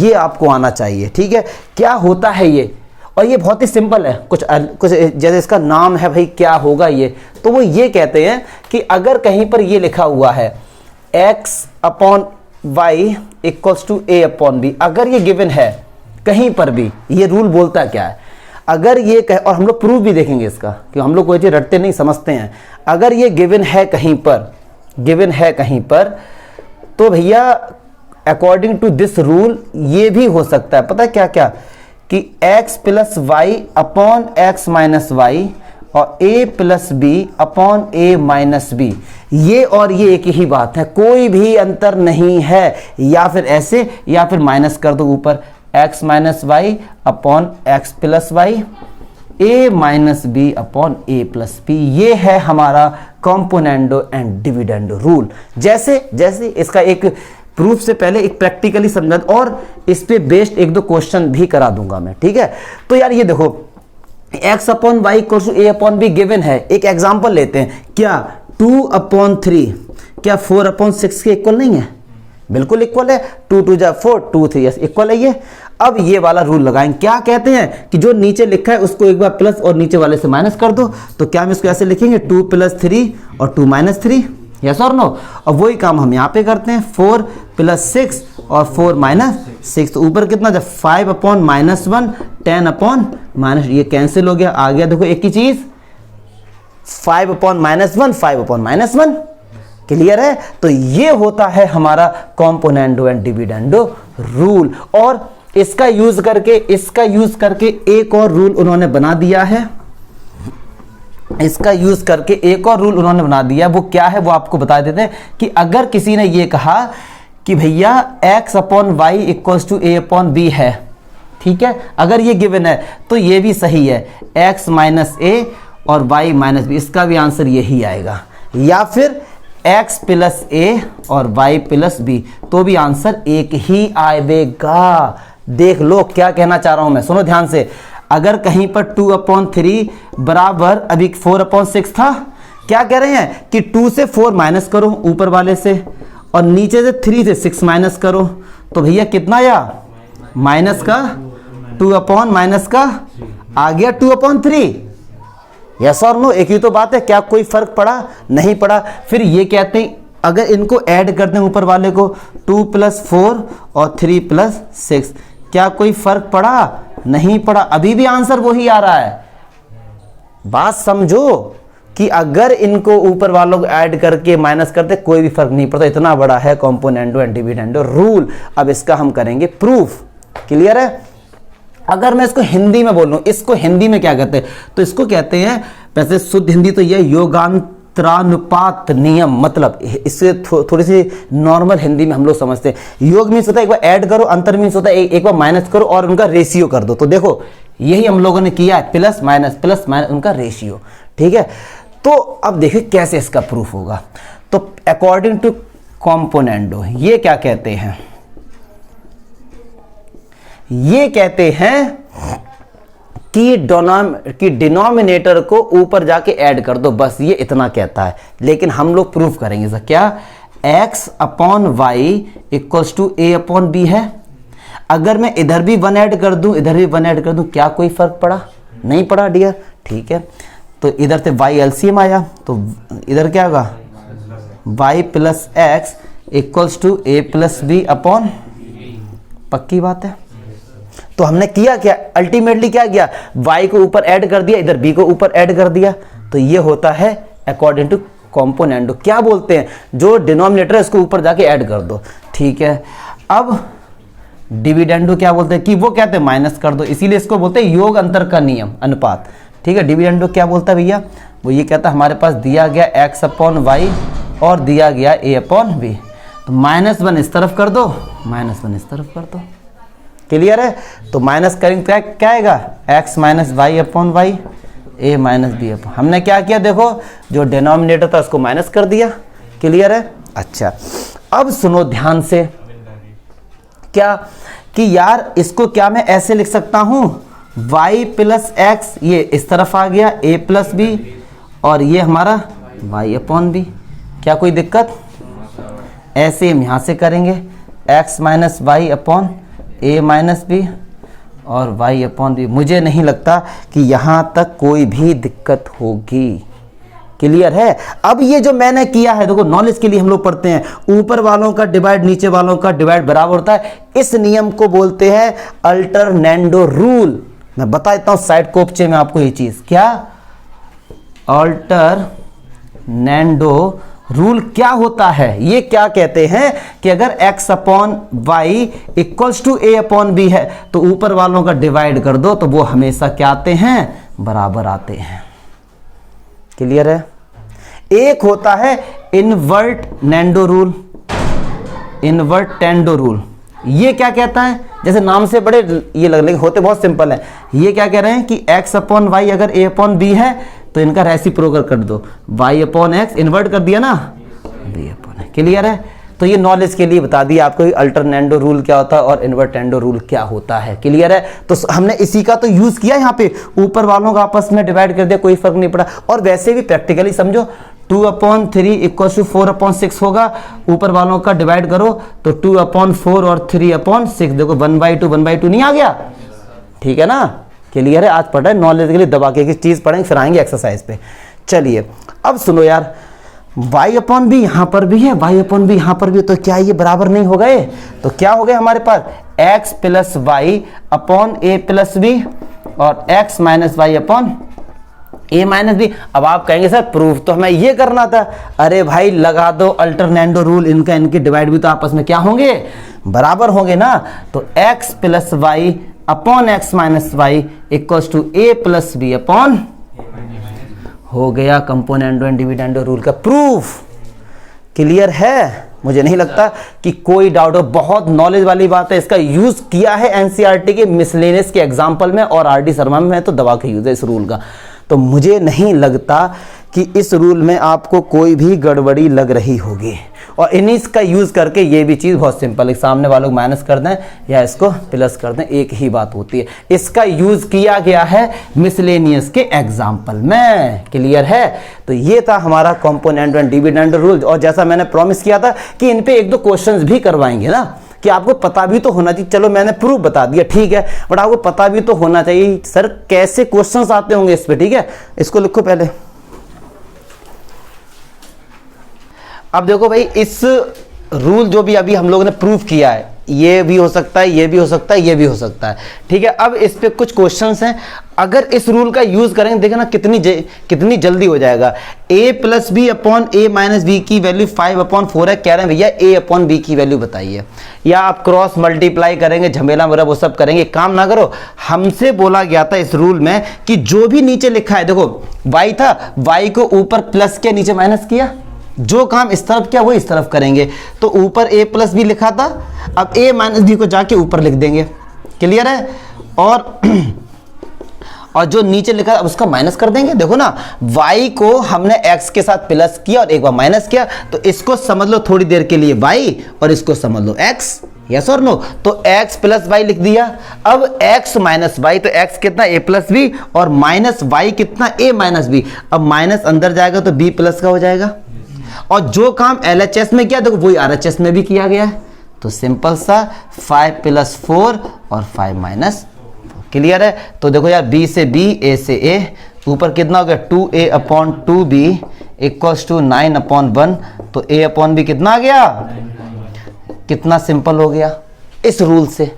ये आपको आना चाहिए। ठीक है, क्या होता है ये, और ये बहुत ही सिंपल है, कुछ जैसे इसका नाम है भाई, क्या होगा ये, तो वो ये कहते हैं कि अगर कहीं पर ये लिखा हुआ है x upon Y equals to a upon B, अगर ये गिवन है कहीं पर भी, ये रूल बोलता क्या है, अगर ये कह, और हम लोग प्रूफ भी देखेंगे इसका, कि हम लोग कोई चीज रटते नहीं, समझते हैं। अगर ये गिवन है कहीं पर, गिवन है कहीं पर, तो भैया अकॉर्डिंग टू दिस रूल ये भी हो सकता है, पता है क्या क्या, कि x plus Y upon X minus Y और a plus B upon a minus B, ये और ये एक ही बात है, कोई भी अंतर नहीं है। या फिर ऐसे, या फिर माइनस कर दो ऊपर, x minus Y upon X plus Y, a minus B upon a plus B, ये है हमारा कॉम्पोनेंडो एंड डिविडेंडो रूल। जैसे जैसे इसका एक प्रूफ से पहले एक प्रैक्टिकली समझा, और इस पे बेस्ड एक दो क्वेश्चन भी करा दूंगा मैं। ठीक है, तो यार ये देखो x upon Y equals to a upon B given है। एक एग्जांपल लेते हैं, क्या 2 अपॉन 3 क्या 4 अपॉन 6 के इक्वल नहीं है? बिल्कुल इक्वल है, 2 2 जा 4, 2 3 यस इक्वल है ये। अब ये वाला रूल लगाएंगे, क्या कहते हैं कि जो नीचे लिखा है उसको एक बार प्लस और नीचे वाले से माइनस कर दो, तो क्या हम इसको ऐसे लिखेंगे 2 प्लस 3 और 2 माइनस 3, यस और नो। और वही काम हम यहाँ पे करते हैं, 4 प्लस 6 और 4 माइनस 6, तो ऊपर कितना जब 5 अपॉन माइनस 1, 10 अपॉन माइनस, ये कैंसिल हो गया, आ गया देखो एक ही चीज 5 upon minus 1, 5 upon minus 1, clear है। तो ये होता है हमारा कॉम्पोनेंडो एंड डिविडेंडो रूल। और इसका यूज करके एक और रूल उन्होंने बना दिया है, इसका यूज करके एक और रूल उन्होंने बना दिया। वो क्या है वो आपको बता देते हैं, कि अगर किसी ने ये कहा कि भैया x upon Y equals to a upon B है, ठीक है, अगर ये गिवन है तो ये भी सही है, x माइनस a और y माइनस बी, इसका भी आंसर यही आएगा। या फिर x प्लस a और y प्लस बी, तो भी आंसर एक ही आएगा। देख लो क्या कहना चाह रहा हूं मैं, सुनो ध्यान से। अगर कहीं पर 2 अपॉन 3 बराबर अभी 4 अपॉन 6 था, क्या कह रहे हैं कि 2 से 4 माइनस करो ऊपर वाले से, और नीचे से 3 से 6 माइनस करो, तो भैया कितना आया, माइनस का 2 अपॉन माइनस का आ गया 2 अपॉन 3, यस और नो, एक ही तो बात है, क्या कोई फर्क पड़ा, नहीं पड़ा। फिर ये कहते हैं अगर इनको ऐड कर दें ऊपर वाले को, 2 प्लस 4 और 3 प्लस 6, क्या कोई फर्क पड़ा, नहीं पड़ा, अभी भी आंसर वही आ रहा है। बात समझो कि अगर इनको ऊपर वालों को ऐड करके माइनस करते कोई भी फर्क नहीं पड़ता, इतना बड़ा है कॉम्पोनेंडो एंड डिविडेंडो रूल। अब इसका हम करेंगे प्रूफ, क्लियर है। अगर मैं इसको हिंदी में बोलूं, इसको हिंदी में क्या कहते हैं, तो इसको कहते हैं, वैसे शुद्ध हिंदी तो यह योगांतरानुपात नियम, मतलब इससे थोड़ी सी नॉर्मल हिंदी में हम लोग समझते हैं। योग मीन्स होता है एक बार ऐड करो, अंतर मीन्स होता है एक बार माइनस करो और उनका रेशियो कर दो। तो देखो यही हम लोगों ने किया है, प्लस माइनस उनका रेशियो, ठीक है। तो अब देखिए कैसे इसका प्रूफ होगा। तो अकॉर्डिंग टू कॉम्पोनेंडो ये क्या कहते हैं, ये कहते हैं कि डिनोमिनेटर को ऊपर जाके ऐड कर दो, बस ये इतना कहता है। लेकिन हम लोग प्रूफ करेंगे सर, क्या x upon Y equals to a upon B है। अगर मैं इधर भी 1 ऐड कर दूं, इधर भी 1 ऐड कर दूं, क्या कोई फर्क पड़ा, नहीं पड़ा डियर, ठीक है। तो इधर से y एलसीएम आया, तो इधर क्या होगा, y plus X equals to a plus B upon, पक्की बात है। तो हमने किया क्या, अल्टीमेटली क्या किया, y को ऊपर ऐड कर दिया, इधर b को ऊपर ऐड कर दिया। तो ये होता है अकॉर्डिंग टू कॉम्पोनेंडो, क्या बोलते हैं, जो डिनोमिनेटर है इसको ऊपर जाके ऐड कर दो, ठीक है। अब डिविडेंडो क्या बोलते हैं, कि वो कहते हैं माइनस कर दो, इसीलिए इसको बोलते हैं योग अंतर का नियम, अनुपात, ठीक है। डिविडेंडो क्या बोलता है भैया, वो ये कहता है हमारे पास दिया गया x अपॉन वाई और दिया गया a अपॉन बी, तो -1 इस तरफ कर दो, -1 इस तरफ कर दो, क्लियर है। तो माइनस करेंगे क्या आएगा, x minus Y upon Y, a minus B upon, हमने क्या किया देखो, जो डिनोमिनेटर था उसको माइनस कर दिया, क्लियर है। अच्छा अब सुनो ध्यान से, क्या कि यार इसको क्या मैं ऐसे लिख सकता हूं, y प्लस एक्स, ये इस तरफ आ गया a प्लस बी, और ये हमारा y अपॉन बी, क्या कोई दिक्कत, ऐसे हम यहां से करेंगे x minus Y upon a minus B और वाई अपॉन बी। मुझे नहीं लगता कि यहाँ तक कोई भी दिक्कत होगी। क्लियर है? अब ये जो मैंने किया है, देखो नॉलेज के लिए हम लोग पढ़ते हैं, ऊपर वालों का डिवाइड नीचे वालों का डिवाइड बराबर होता है। इस नियम को बोलते हैं अल्टरनेंडो रूल। मैं बता देता हूं साइड कोपचे में आपको ये चीज, क्या अल्टरनेंडो रूल क्या होता है। ये क्या कहते हैं कि अगर x upon Y equals to a upon B है तो ऊपर वालों का डिवाइड कर दो तो वो हमेशा क्या आते हैं, बराबर आते हैं। क्लियर है? एक होता है इनवर्ट नेंडो रूल, इनवर्ट टेंडो रूल। ये क्या कहता है, जैसे नाम से बड़े ये लग लेकिन होते बहुत सिंपल है। ये क्या कह रहे हैं कि x अपॉन वाई अगर a अपॉन बी है तो इनका रेसिप्रोकल कर दो, y अपॉन x इन्वर्ट कर दिया ना, b अपॉन। क्लियर है? तो ये नॉलेज के लिए बता दिया आपको अल्टरनेंडो रूल क्या होता है और इन्वर्टेंडो रूल क्या होता है। क्लियर है? तो हमने इसी का तो यूज किया यहाँ पे, ऊपर वालों का आपस में डिवाइड कर दिया, कोई फर्क नहीं पड़ा। और वैसे भी प्रैक्टिकली समझो, 2/3 इक्वल्स टू 4/6 होगा, ऊपर वालों का डिवाइड करो तो 2/4 और 3/6, देखो 1/2 1/2 नहीं आ गया। ठीक है ना? क्लियर है? आज पढ़ रहे नॉलेज के लिए, दबा के चीज पढ़ेंगे फिर आएंगे एक्सरसाइज पे। चलिए अब सुनो यार, y अपॉन बी यहां पर भी है, y अपॉन बी यहां पर भी, तो क्या ये बराबर नहीं हो गए? तो क्या हो गए हमारे पास, x प्लस वाई अपॉन ए प्लस बी और x minus Y upon A minus B. अब आप कहेंगे सर प्रूफ तो हमें ये करना था। अरे भाई लगा दो अल्टरनेंडो रूल, इनका इनके डिवाइड भी तो आपस में क्या होंगे, बराबर होंगे ना। तो x plus Y upon X minus Y equals to A plus B upon, हो गया कंपोनेंडो एंड डिविडेंडो रूल का प्रूफ। क्लियर है? मुझे नहीं लगता कि कोई डाउट हो, बहुत नॉलेज वाली बात है। इसका यूज किया है एनसीईआरटी के मिसलेनियस के एग्जांपल में और आरडी शर्मा में तो दवा के यूज है इस रूल का। तो मुझे नहीं लगता कि इस रूल में आपको कोई भी गड़बड़ी लग रही होगी। और इन्हीं का यूज करके ये भी चीज बहुत सिंपल है, सामने वालों को माइनस कर दें या इसको प्लस कर दें, एक ही बात होती है। इसका यूज किया गया है मिसलेनियस के एग्जांपल में। क्लियर है? तो ये था हमारा कंपोनेंट एंड डिविडेंड रूल। और जैसा मैंने प्रॉमिस किया था कि इन पे एक दो क्वेश्चंस भी करवाएंगे ना, कि आपको पता भी तो होना चाहिए। चलो मैंने प्रूफ बता दिया, ठीक है, बट आपको पता भी तो होना चाहिए सर कैसे क्वेश्चंस आते होंगे इस पे। ठीक है, इसको लिखो पहले। अब देखो भाई, इस रूल जो भी अभी हम लोगों ने प्रूफ किया है, ये भी हो सकता है, ये भी हो सकता है, ये भी हो सकता है। ठीक है, अब इस पे कुछ क्वेश्चंस हैं। अगर इस रूल का यूज करेंगे, देखो ना कितनी जल्दी हो जाएगा। a plus B upon A minus B की वैल्यू 5/4 है। कह रहे हैं भैया a अपॉन बी की वैल्यू बताइए, या आप क्रॉस मल्टीप्लाई करेंगे, झमेला वगैरह वो सब करेंगे। काम ना करो, हमसे बोला गया था इस रूल में कि जो भी नीचे लिखा है, देखो y था, y को ऊपर प्लस किया, नीचे माइनस किया, जो काम इस तरफ किया वो इस तरफ करेंगे। तो ऊपर a प्लस बी लिखा था, अब a माइनस बी को जाके ऊपर लिख देंगे। क्लियर है? और जो नीचे लिखा है उसका माइनस कर देंगे। देखो ना, y को हमने x के साथ प्लस किया और एक बार माइनस किया, तो इसको समझ लो थोड़ी देर के लिए y और इसको समझ लो x। यस और नो? तो x प्लस वाई लिख दिया। अब x माइनस वाई, तो x कितना a प्लस बी और माइनस y कितना a माइनस बी। अब माइनस अंदर जाएगा तो b प्लस का हो जाएगा। और जो काम LHS में किया देखो वही RHS में भी किया गया है। तो सिंपल सा 5 + 4 और 5 - 4। क्लियर है? तो देखो यार, B से B, A से A, ऊपर कितना हो गया 2A/2B इक्वल्स टू 9/1। तो A/B कितना आ गया? कितना सिंपल हो गया इस रूल से,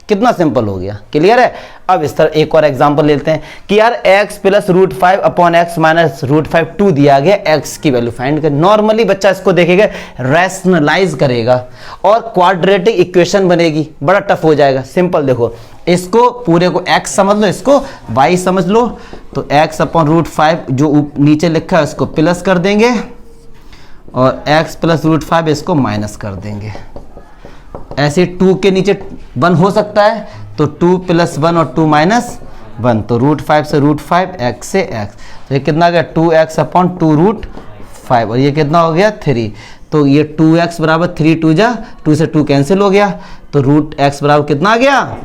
कितना सिंपल हो गया। क्लियर है? अब इस तरह एक और एग्जांपल लेते हैं कि यार x + √5/x - √5 2 दिया गया, x की वैल्यू फाइंड कर। नॉर्मली बच्चा इसको देखेगा, रैशनलाइज करेगा और क्वाड्रेटिक इक्वेशन बनेगी, बड़ा टफ हो जाएगा। सिंपल देखो, इसको पूरे को x समझ लो, इसको y समझ लो। तो x/√5 जो नीचे लिखा है उसको प्लस कर देंगे और x + √5 इसको माइनस कर देंगे। ऐसे 2 के नीचे 1 हो सकता है, तो 2 + 1 और 2 - 1, तो √5 से √5, x से x, तो ये कितना आ गया 2x/2√5 और ये कितना हो गया 3। तो ये 2x बराबर 3 2 जा 2 से 2 कैंसिल हो गया, तो √x बराबर कितना आ गया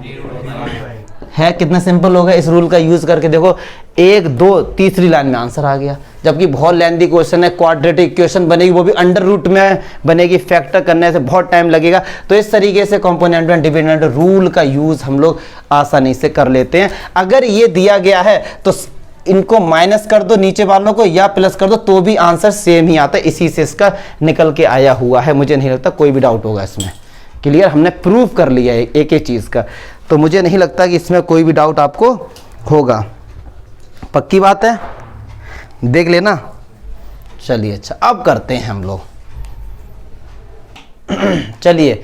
है कितना सिंपल होगा इस रूल का यूज करके। देखो 1 2 तीसरी लाइन में आंसर आ गया। जबकि बहुत लेंथी क्वेश्चन है, क्वाड्रेटिक इक्वेशन बनेगी, वो भी अंडर रूट में बनेगी, फैक्टर करने से बहुत टाइम लगेगा। तो इस तरीके से कंपोनेंट एंड डिपेंडेंट रूल का यूज हम लोग आसानी से कर लेते हैं। अगर ये दिया गया है तो इनको माइनस कर दो नीचे वालों को या प्लस कर दो तो भी आंसर सेम ही आता है। इसी से इसका निकल के आया हुआ है। मुझे नहीं लगता कोई भी डाउट होगा इसमें। क्लियर, हमने प्रूव कर लिया है एक एक चीज का, तो मुझे नहीं लगता कि इसमें कोई भी डाउट आपको होगा। पक्की बात है, देख लेना। चलिए अच्छा, अब करते हैं हम लोग। चलिए